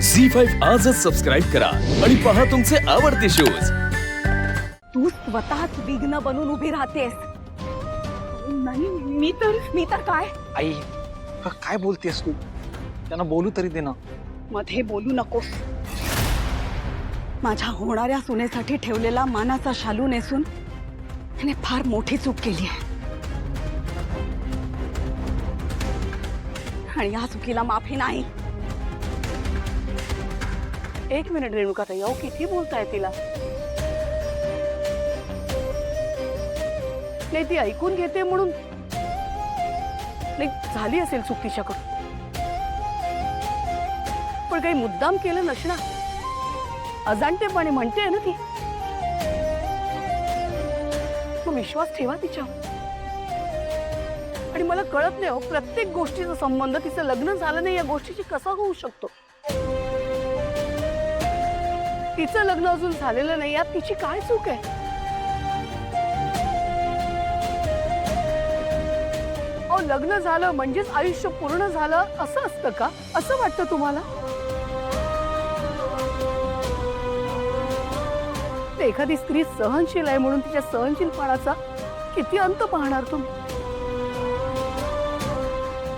झी5 आजच सबस्क्राईब करा आणि पहा तुमचे आवडते शोज। तू स्वतःच विघ्न बनून उभी राहतेस। नाही मी तर काय आई काय बोलतेस तू? त्यांना बोलू तरी दे ना। मध्ये बोलू नकोस। माझ्या होणाऱ्या सुनेसाठी ठेवलेला मानाचा शालू नेसून त्याने फार मोठी चूक केली आहे आणि या चुकीला माफी नाही। एक मिनिट रेणुका ताई, अहो किती बोलताय तिला? नाही ती ऐकून घेते म्हणून नाही झाली असेल चूक तिच्याकडून, पण काही मुद्दाम केलं नसणार, अजाणतेपणे म्हणते ना ती। मग विश्वास ठेवा तिच्यावर। आणि मला कळत नाही हो, प्रत्येक गोष्टीचा संबंध तिचं लग्न झालं नाही या गोष्टीची कसा होऊ शकतो? तिचं लग्न अजून झालेलं नाही यात तिची काय चूक आहे? अहो लग्न झालं म्हणजेच आयुष्य पूर्ण झालं असं असतं का? असं वाटतं तुम्हाला? एखादी स्त्री सहनशील आहे म्हणून तिच्या सहनशीलपणाचा किती अंत पाहणार तुम्ही?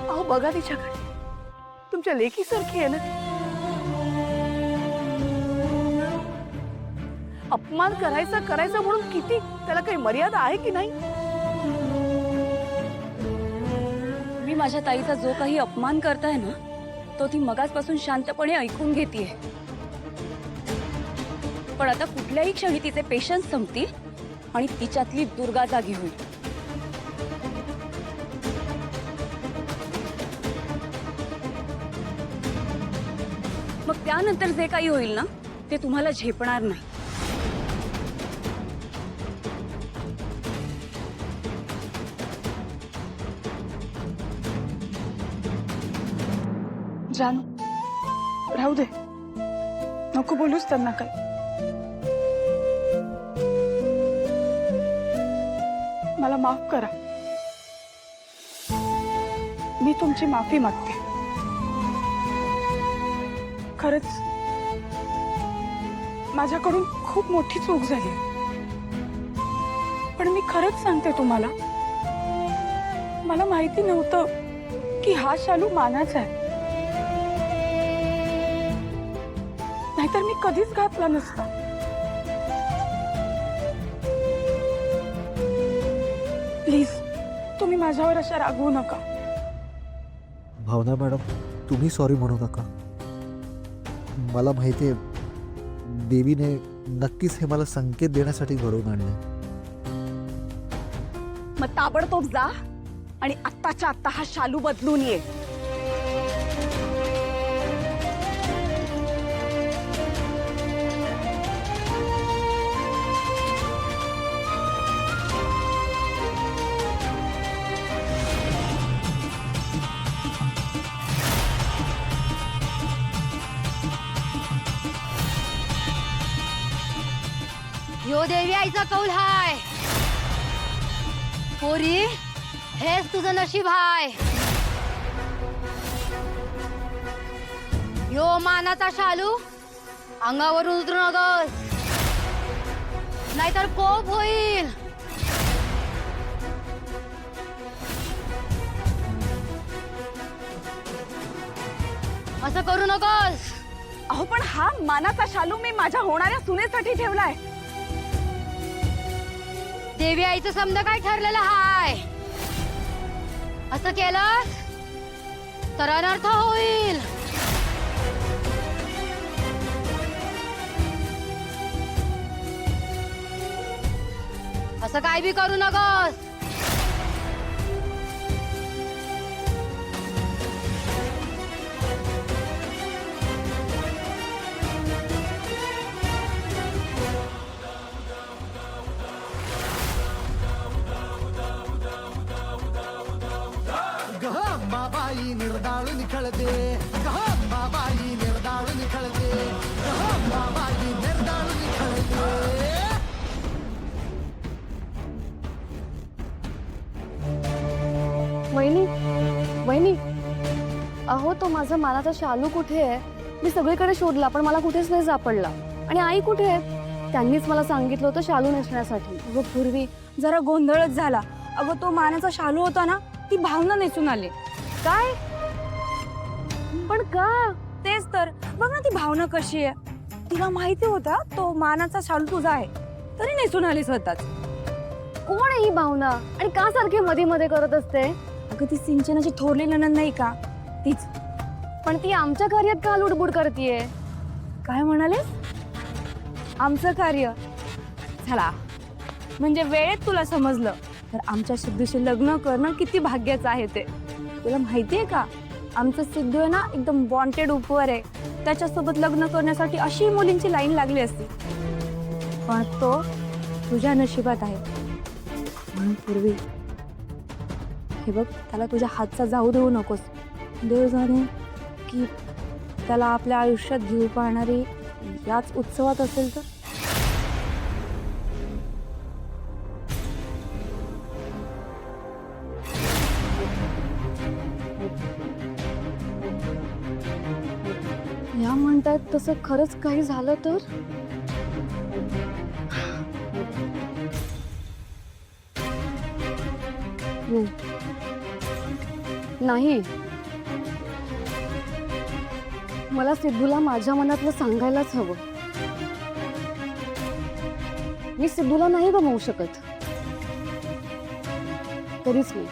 अहो बघा तिच्याकडे, तुमच्या लेकीसारखी आहे ना। अपमान करायचा म्हणून किती, त्याला काही मर्यादा आहे की नाही? मी माझ्या ताईचा जो काही अपमान करताय ना तो ती मगासपासून शांतपणे ऐकून घेतेय, पण आता कुठल्याही क्षणी तिचे पेशन्स संपतील आणि तिच्यातली दुर्गा जागी होईल। मग त्यानंतर जे काही होईल ना ते तुम्हाला झेपणार नाही। जानू राहू दे, नको बोलूस त्यांना काय। मला माफ करा, मी तुमची माफी मागते। खरंच माझ्याकडून खूप मोठी चूक झाली, पण मी खरंच सांगते तुम्हाला, मला माहिती नव्हतं की हा शालू मानाचा आहे, नाहीतर मी कधीच घातला नसता। प्लीज तुम्ही माझ्यावर अशा रागवू नका। भावना मॅडम, तुम्ही सॉरी म्हणू नका। मला माहिती आहे देवीने नक्कीच हे मला संकेत देण्यासाठी घडवून आणले। मग ताबडतोब जा आणि आत्ताच्या आत्ता हा शालू बदलून ये। यो देवी आईचा कौल हाय, पोरी हेच तुझं नशीब हाय। यो मानाचा शालू अंगावरून उतरू नकोस, नाहीतर कोप होईल। असं करू नकोस। अहो पण हा मानाचा शालू मी माझ्या होणाऱ्या सुनेसाठी ठेवलाय। देवी आईचं समजा काय ठरलेलं हाय, असं केलं तर अनर्थ होईल। असं काय बी करू नकोस। बाबाई निर्दाळून निखळते, बाबाई निर्दाळून निखळते, बाबाई निर्दाळून निखळते। वहिनी वहिनी, अहो तो माझा मानाचा शालू कुठे आहे? मी सगळीकडे शोधला पण मला कुठेच नाही सापडला. आणि आई कुठे आहे? त्यांनीच मला सांगितलं होतं शालू नेसण्यासाठी. अगं पूर्वी जरा गोंधळच झाला. अगं तो मानाचा शालू होता ना, ती भावना नेसून आले. काय? पण का? तेच तर, बघ ना ती भावना कशी आहे. तिला माहिती होता तो मानाचा शालू तुझा आहे, तरी नेसून आली स्वतःच. कोण आहे ही भावना आणि का सारखे मध्ये मध्ये करत असते? अगं ती सिंचनाची थोरली नणंद नाही का, तीच. पण ती आमच्या कार्यात का लुडबुड करतीये? काय म्हणालेस? आमचं कार्य चला, म्हणजे वेळेत तुला समजलं तर आमच्या सिद्धूशी लग्न करणं किती भाग्याचं आहे ते. तुला माहितीये का, आमचं सिद्धू आहे ना एकदम वॉन्टेड उपवर आहे. त्याच्यासोबत लग्न करण्यासाठी अशी मुलींची लाईन लागली असती, पण तो तुझ्या नशिबात आहे. म्हणून पूर्वी हे बघ, त्याला तुझ्या हातचा जाऊ देऊ नकोस. देव जाणे की त्याला आपल्या आयुष्यात घेऊ पाहणारी याच उत्सवात असेल तर. या म्हणतात तसं खरंच काही झालं तर? नाही, मला सिद्धूला माझ्या मनातलं सांगायलाच हवं. मी सिद्धूला नाही गमावू शकत, तरीच नाही.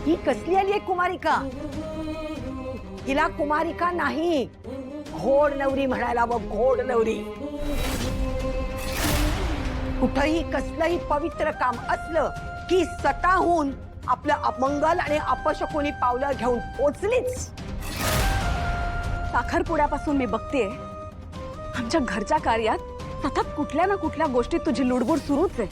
ही कसली आली आहे कुमारिका? हिला कुमारिका नाही, घोड नवरी म्हणायला व घोड नवरी. कुठंही कसलंही पवित्र काम असलं की स्वतःहून आपलं अमंगल आणि अपशकुनी पावलं घेऊन पोचलीच. साखरपुड्यापासून मी बघतेय आमच्या घरच्या कार्यात सतत कुठल्या ना कुठल्या गोष्टीत तुझी लुडबुड सुरूच आहे.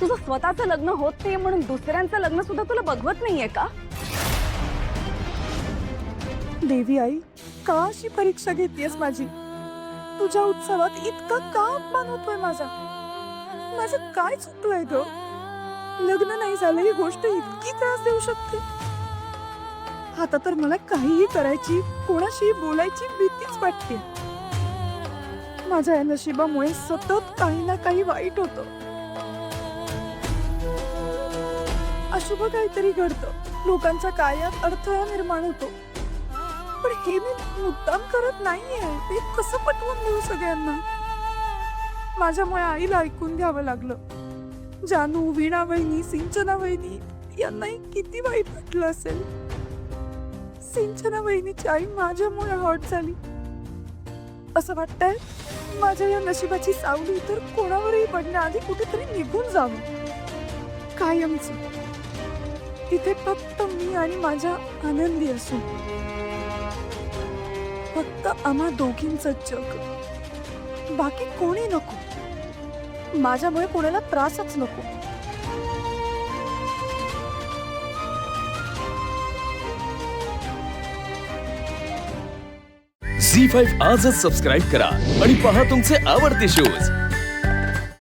तुझं स्वतःचं लग्न होत नाही म्हणून दुसऱ्यांचं लग्न सुद्धा तुला बघवत नाहीये का? देवी आई, का अशी परीक्षा घेतेस माझी? तुझ्या उत्सवात इतका का अपमान होतोय माझा? माझं काय चुकलंय ग? लग्न नाही झालं ही गोष्ट इतकी त्रास देऊ शकते? आता तर मला काहीही करायची, कोणाशी बोलायची भीतीच वाटते. माझ्या या नशिबामुळे सतत काही ना काही वाईट होतं. अशुभ काहीतरी घडतं, लोकांच्या कार्यात अडथळा निर्माण होतो. पण हे मी मुद्दाम करत नाहीये. ते कसं पटवून देऊ सगळ्यांना? माझ्यामुळे आईला ऐकून घ्यावं लागलं. जानू, वीणा वहिनी, सिंचना वहिनी यांनाही किती वाईट वाटलं असेल. सिंचना वहिनीची आई माझ्यामुळे हॉट झाली. असं वाटतंय माझ्या या नशिबाची सावली तर कोणावरही पडण्याआधी कुठेतरी निघून जावं, कायमचं. तिथे फक्त मी आणि माझ्या आनंदी असू, फक्त आम्हा दोघींचं जग, बाकी कोणी नको. माझ्यामुळे कोणाला त्रासच नको. झी 5 आजच सबस्क्राईब करा आणि पहा तुमचे आवडते शोज